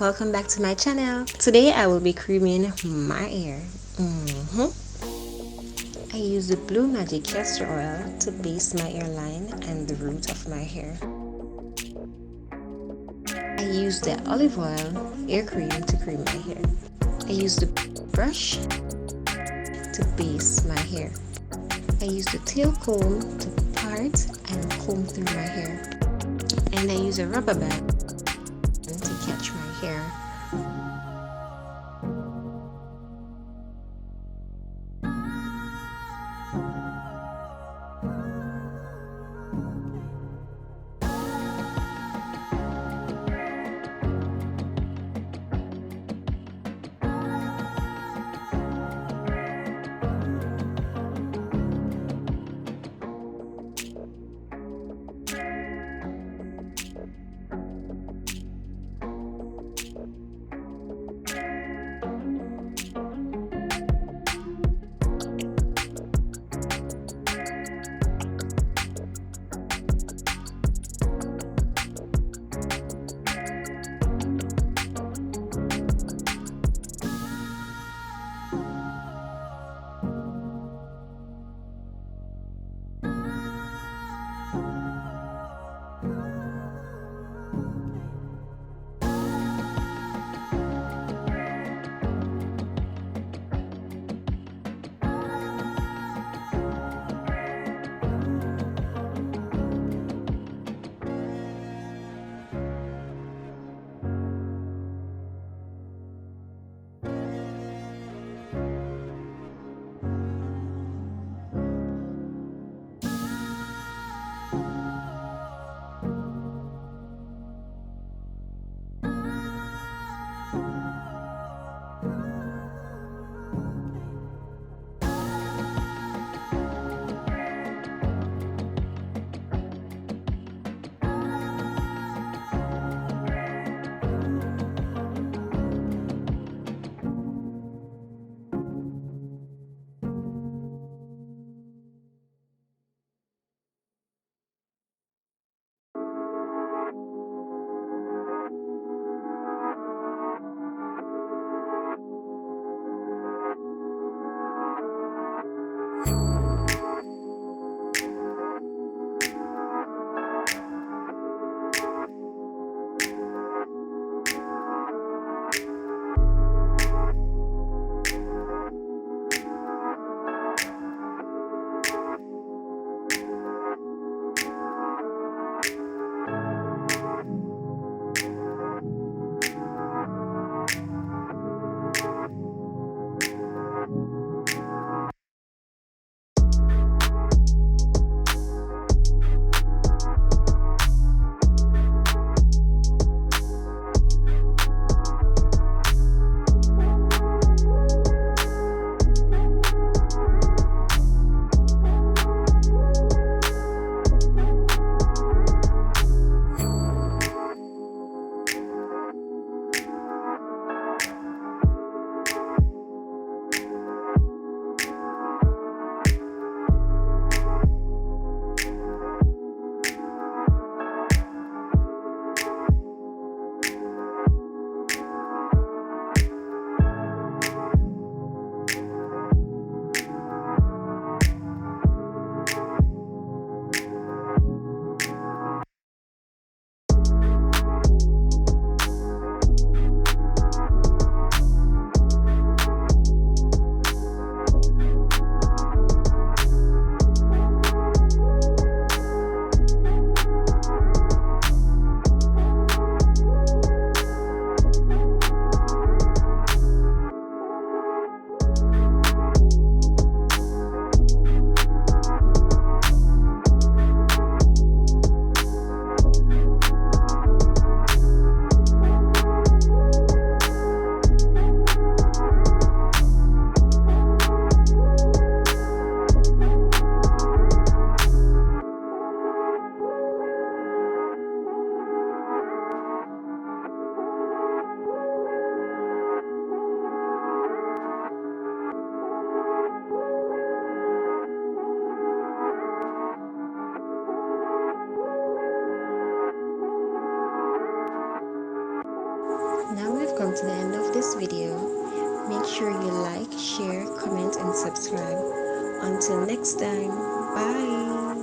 welcome back to my channel. Today I will be creaming my hair. I use the Blue Magic castor oil to base my hairline and the root of my hair. I use the olive oil hair cream to cream my hair. I use the brush to base my hair. I use the tail comb to part and comb through my hair. And I use a rubber band to catch my hair. Now we've come to the end of this video. Make sure you like, share, comment, and subscribe. Until next time, bye.